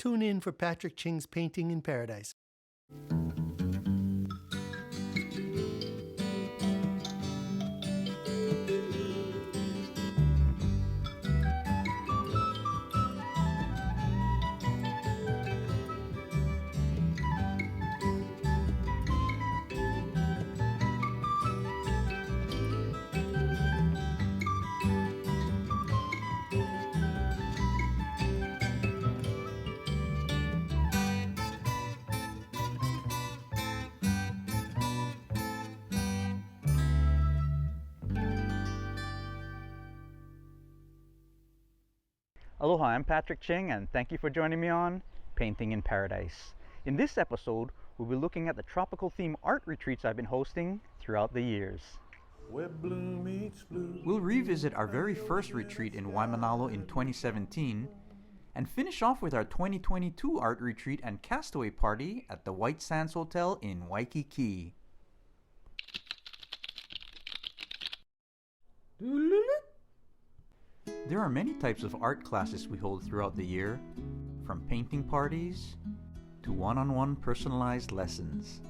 tune in for Patrick Ching's Painting in Paradise. Aloha, I'm Patrick Ching, and thank you for joining me on Painting in Paradise. In this episode, we'll be looking at the tropical theme art retreats I've been hosting throughout the years. Where blue meets blue. We'll revisit our very first retreat in Waimanalo in 2017 and finish off with our 2022 art retreat and Castaway party at the White Sands Hotel in Waikiki. There are many types of art classes we hold throughout the year, from painting parties to one-on-one personalized lessons.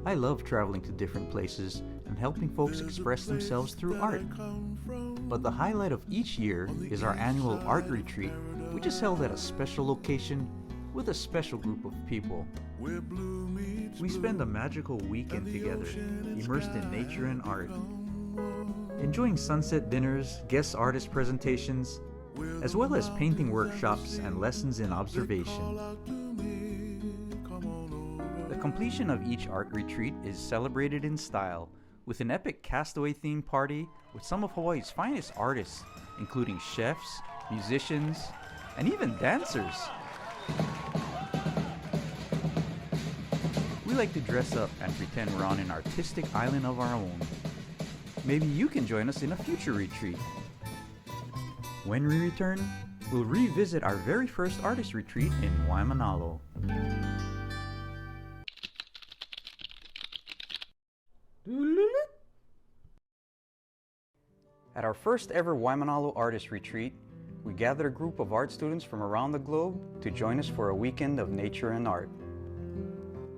I love traveling to different places and helping folks express themselves through art. But the highlight of each year is our annual art retreat, which is held at a special location with a special group of people. We spend a magical weekend together, immersed in nature and art, enjoying sunset dinners, guest artist presentations, as well as painting workshops and lessons in observation. The completion of each art retreat is celebrated in style with an epic Castaway themed party with some of Hawaii's finest artists, including chefs, musicians, and even dancers. We like to dress up and pretend we're on an artistic island of our own. Maybe you can join us in a future retreat. When we return, we'll revisit our very first artist retreat in Waimanalo. At our first ever Waimanalo artist retreat, we gathered a group of art students from around the globe to join us for a weekend of nature and art.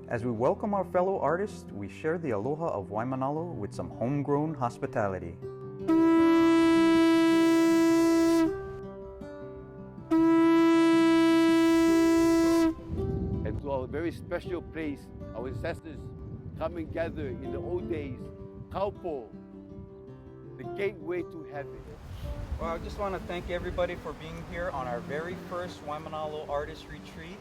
As we welcome our fellow artists, we share the aloha of Waimanalo with some homegrown hospitality. And to our very special place, our ancestors come and gather in the old days, Kahiapo, the gateway to heaven. Well, I just want to thank everybody for being here on our very first Waimanalo artist retreat.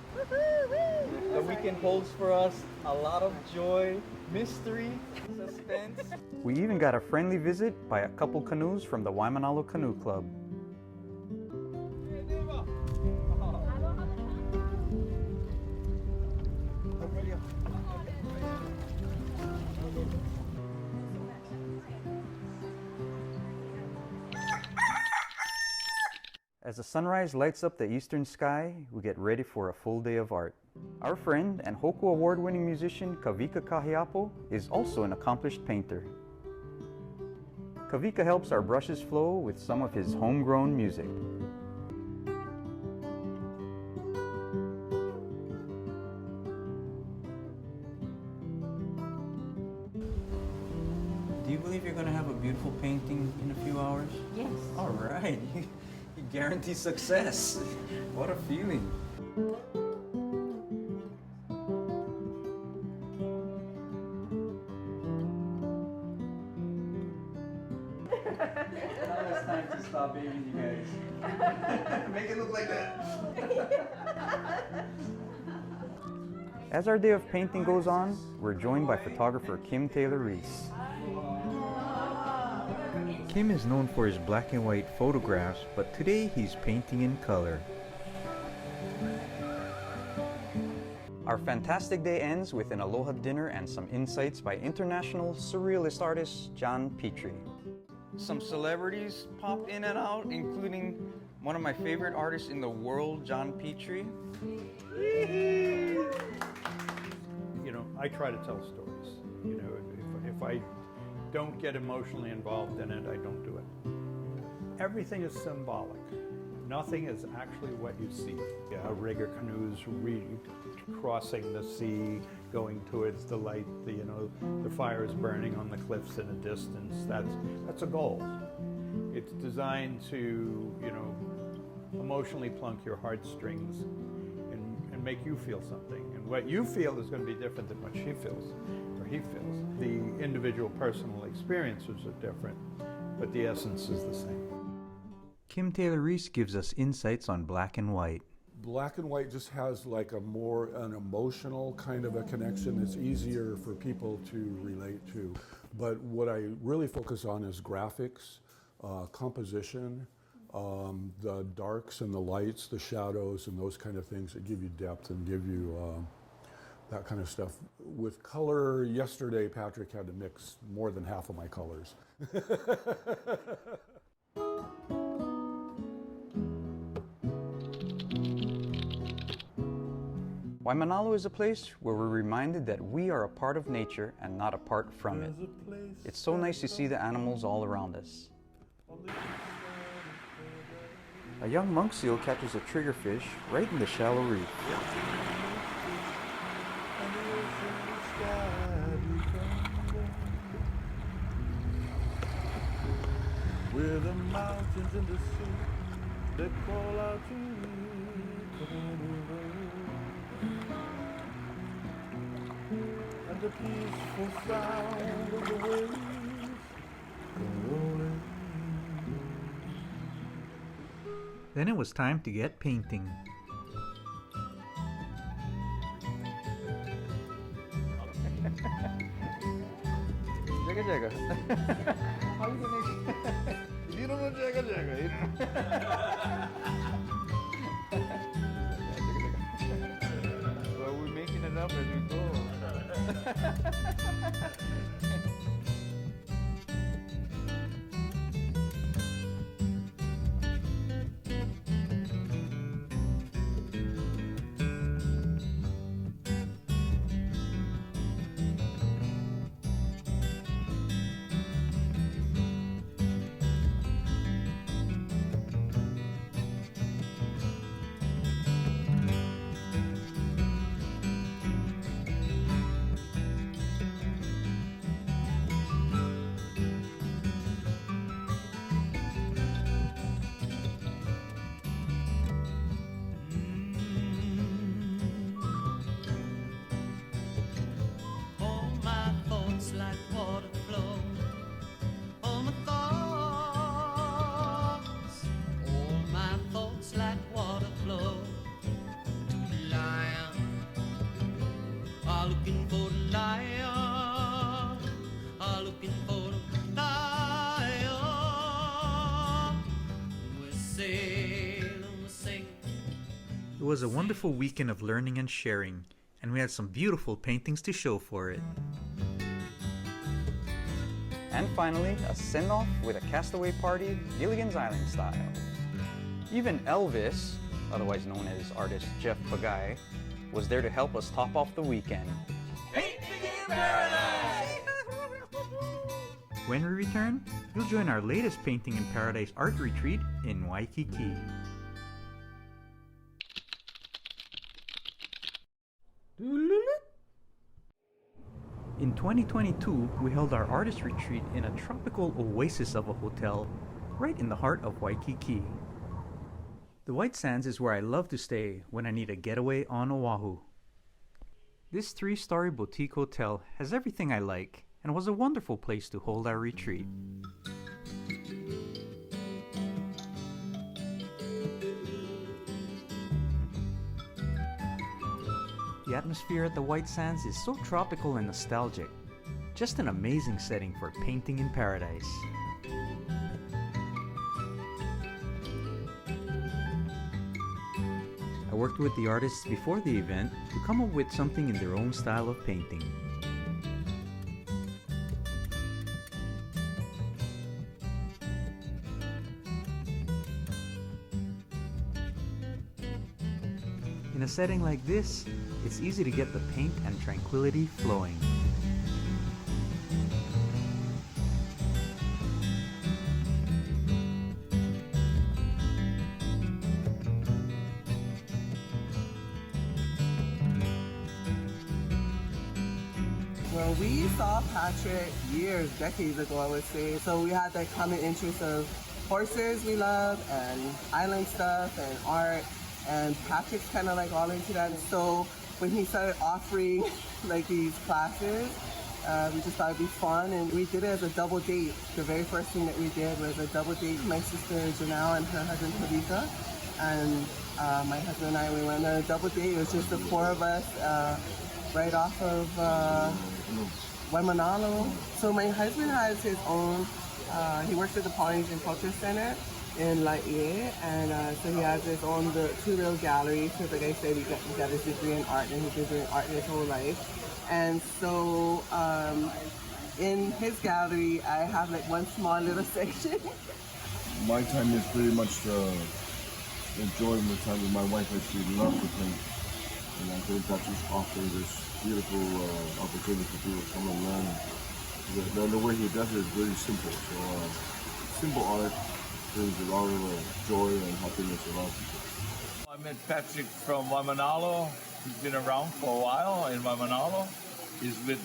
The weekend holds for us a lot of joy, mystery, suspense. We even got a friendly visit by a couple canoes from the Waimanalo Canoe Club. As the sunrise lights up the eastern sky, we get ready for a full day of art. Our friend and Hoku award-winning musician Kawika Kahiapo is also an accomplished painter. Kawika helps our brushes flow with some of his homegrown music. Do you believe you're going to have a beautiful painting in a few hours? Yes. All right. You guarantee success. What a feeling. Now it's time to stop babying you guys. Make it look like that. As our day of painting goes on, we're joined by photographer Kim Reece. Kim is known for his black and white photographs, but today he's painting in color. Our fantastic day ends with an aloha dinner and some insights by international surrealist artist John Pitre. Some celebrities popped in and out, including one of my favorite artists in the world, John Pitre. You know, I try to tell stories. You know, if I don't get emotionally involved in it, I don't do it. Everything is symbolic. nothing is actually what you see. Yeah, rigger canoes crossing the sea, going towards the light. The fire is burning on the cliffs in a distance. That's a goal. It's designed to, emotionally plunk your heartstrings and make you feel something. And what you feel is going to be different than what she feels or he feels. The individual personal experiences are different, but the essence is the same. Kim Taylor Reece gives us insights on black and white. Black and white just has like an emotional kind of a connection. It's easier for people to relate to. But what I really focus on is graphics, composition, the darks and the lights, the shadows and those kind of things that give you depth and give you that kind of stuff. With color, yesterday Patrick had to mix more than half of my colors. Waimanalo is a place where we're reminded that we are a part of nature and not apart from it. It's so nice to see the animals all around us. A young monk seal catches a triggerfish right in the shallow reef. With the mountains and the sea that call out to me. And the peaceful sound of the waves rolling. Then it was time to get painting. Jaga jaga. How you gonna? You don't know jaga jaga. Well, we're making it up as we go. It was a wonderful weekend of learning and sharing, and we had some beautiful paintings to show for it. And finally, a send-off with a Castaway party, Gilligan's Island style. Even Elvis, otherwise known as artist Jeff Bagay, was there to help us top off the weekend. Painting in Paradise! When we return, you'll join our latest Painting in Paradise art retreat in Waikiki. In 2022, we held our artist retreat in a tropical oasis of a hotel right in the heart of Waikiki. The White Sands is where I love to stay when I need a getaway on Oahu. This 3-story boutique hotel has everything I like and was a wonderful place to hold our retreat. The atmosphere at the White Sands is so tropical and nostalgic. Just an amazing setting for painting in paradise. I worked with the artists before the event to come up with something in their own style of painting. In a setting like this, it's easy to get the paint and tranquility flowing. Well, we saw Patrick years, decades ago, I would say. So we had that common interest of horses we love and island stuff and art. And Patrick's kind of like all into that. So when he started offering like these classes, we just thought it'd be fun, and we did it as a double date. The very first thing that we did was a double date. My sister Janelle and her husband Kawika, and my husband and I, we went on a double date. It was just the four of us right off of Waimanalo. So my husband has his own, he works at the Polynesian Culture Center in Laie, and so he has his own two little galleries. Because like I said, he got his degree in art, and he's been doing art his whole life. And so in his gallery, I have like one small little section. My time is pretty much enjoying the time with my wife, as she loves to paint. And I think that just offers this beautiful opportunity for people to come and learn. The way he does it is really simple. So simple art brings a lot of joy and happiness to a lot of people. I met Patrick from Waimānalo. He's been around for a while in Waimānalo. He's with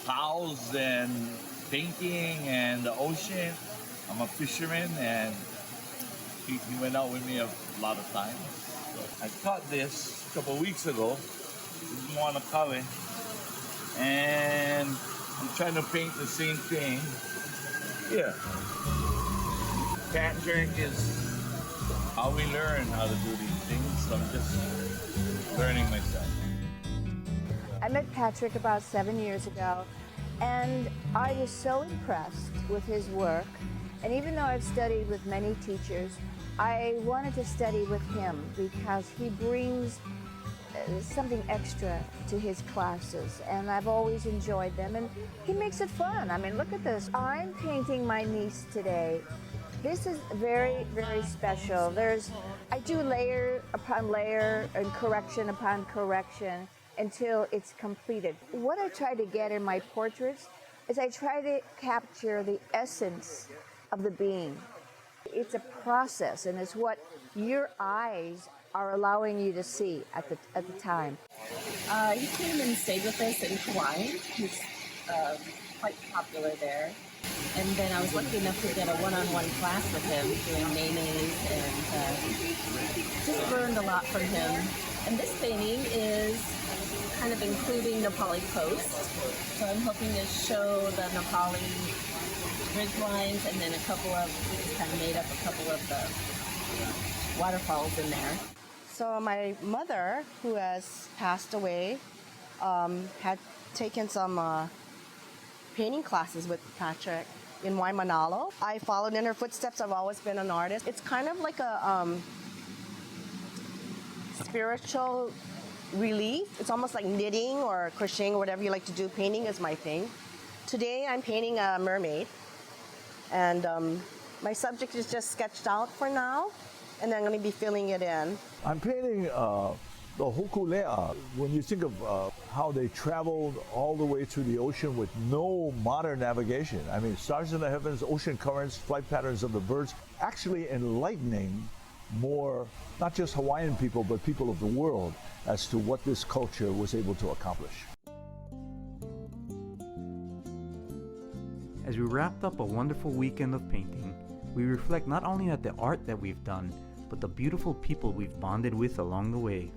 pals and painting and the ocean. I'm a fisherman, and he went out with me a lot of times. So I caught this a couple of weeks ago. This is Moanakawe, and I'm trying to paint the same thing here. Patrick is how we learn how to do these things, so I'm just learning myself. I met Patrick about 7 years ago, and I was so impressed with his work. And even though I've studied with many teachers, I wanted to study with him because he brings something extra to his classes, and I've always enjoyed them, and he makes it fun. I mean, look at this. I'm painting my niece today. This is very, very special. I do layer upon layer and correction upon correction until it's completed. What I try to get in my portraits is I try to capture the essence of the being. It's a process, and it's what your eyes are allowing you to see at the time. He came and stayed with us in Hawaii. He's quite popular there. And then I was lucky enough to get a one-on-one class with him doing mayonnaise, and just learned a lot from him. And this painting is kind of including Nepali coast. So I'm hoping to show the Nepali ridge lines, and then we just kind of made up a couple of the waterfalls in there. So my mother, who has passed away, had taken some painting classes with Patrick in Waimānalo. I followed in her footsteps. I've always been an artist. It's kind of like a spiritual relief. It's almost like knitting or crocheting or whatever you like to do. Painting is my thing. Today I'm painting a mermaid, and my subject is just sketched out for now, and then I'm going to be filling it in. I'm painting the Hokulea. When you think of how they traveled all the way through the ocean with no modern navigation, I mean, stars in the heavens, ocean currents, flight patterns of the birds, actually enlightening more, not just Hawaiian people, but people of the world as to what this culture was able to accomplish. As we wrapped up a wonderful weekend of painting, we reflect not only at the art that we've done, but the beautiful people we've bonded with along the way.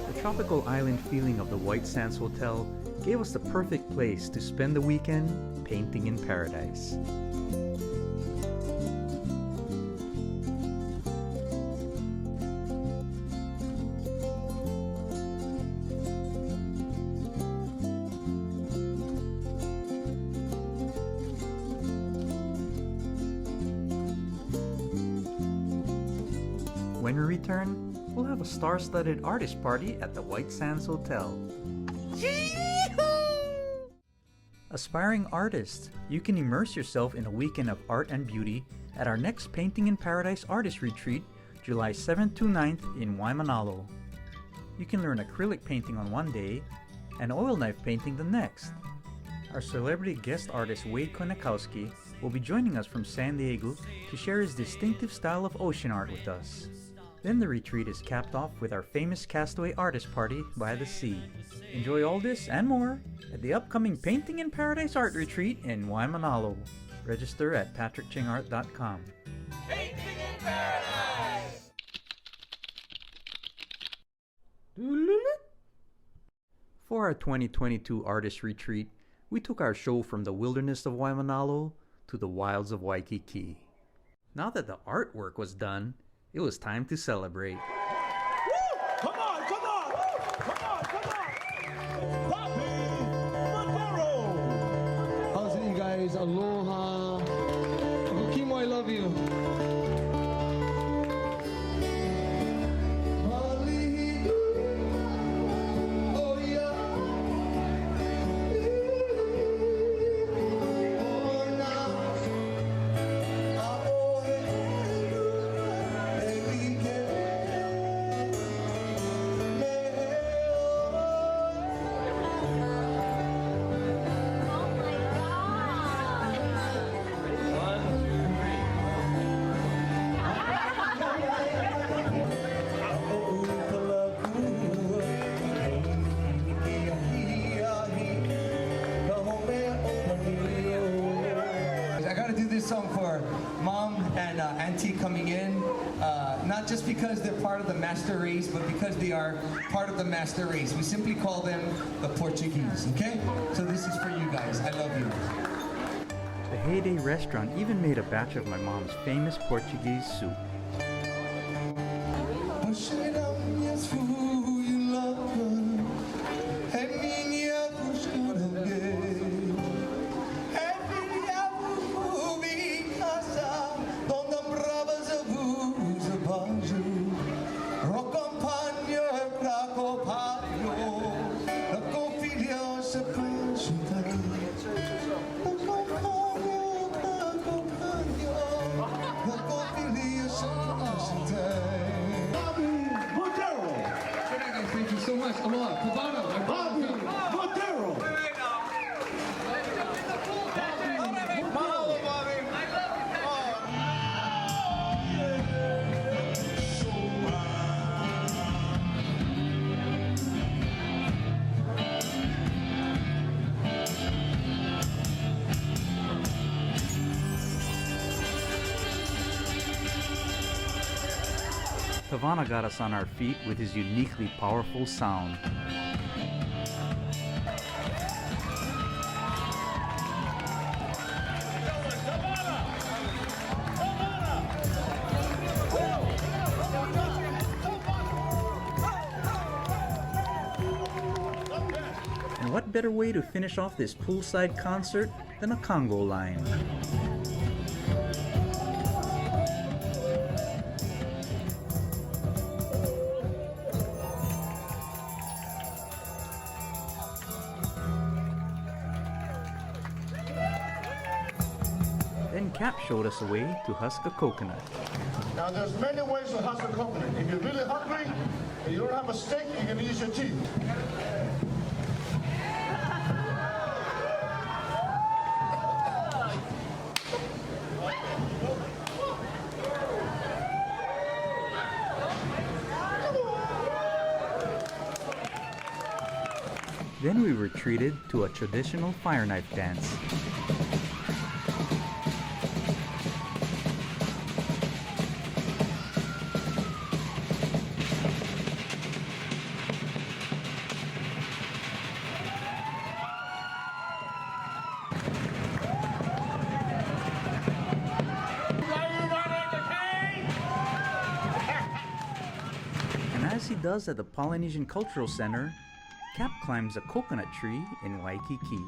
The tropical island feeling of the White Sands Hotel gave us the perfect place to spend the weekend painting in paradise. When we return, we'll have a star-studded artist party at the White Sands Hotel. Aspiring artists, you can immerse yourself in a weekend of art and beauty at our next Painting in Paradise Artist Retreat, July 7th to 9th in Waimanalo. You can learn acrylic painting on one day and oil knife painting the next. Our celebrity guest artist Wade Konakowski will be joining us from San Diego to share his distinctive style of ocean art with us. Then the retreat is capped off with our famous Castaway artist party by the sea. Enjoy all this and more at the upcoming Painting in Paradise Art Retreat in Waimanalo. Register at patrickchingart.com. Painting in Paradise! For our 2022 Artist Retreat, we took our show from the wilderness of Waimanalo to the wilds of Waikiki. Now that the artwork was done, it was time to celebrate. Woo! Come on, come on! Woo! Come on, come on! Moderow! How's it, you guys? Aloha. Uncle Kimo, I love you. Song for Mom and Auntie coming in, not just because they're part of the master race, but because they are part of the master race. We simply call them the Portuguese, okay? So this is for you guys. I love you. The Heyday restaurant even made a batch of my mom's famous Portuguese soup. So much. Aloha. Tavana. Moderow. Mahalo, Bobby. Tavana got us on our feet with his uniquely powerful sound. And what better way to finish off this poolside concert than a Congo line? Then Cap showed us a way to husk a coconut. Now there's many ways to husk a coconut. If you're really hungry and you don't have a stick, you can use your teeth. Then we were treated to a traditional fire knife dance. And as he does at the Polynesian Cultural Center, Cap climbs a coconut tree in Waikiki.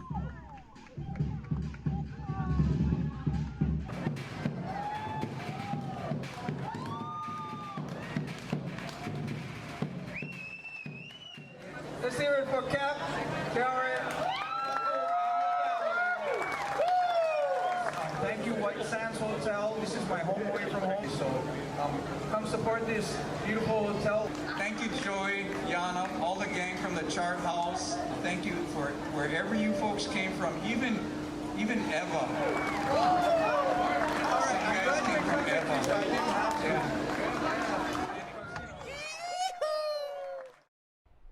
Let's hear it for Cap, Karen. Come support this beautiful hotel. Thank you, Joy, Yana, all the gang from the Chart House. Thank you for wherever you folks came from, even Eva. Some guys came from Eva. Yeah.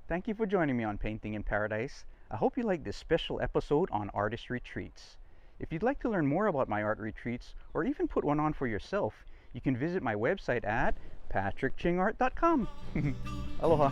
Thank you for joining me on Painting in Paradise. I hope you liked this special episode on artist retreats. If you'd like to learn more about my art retreats, or even put one on for yourself, you can visit my website at patrickchingart.com. Aloha.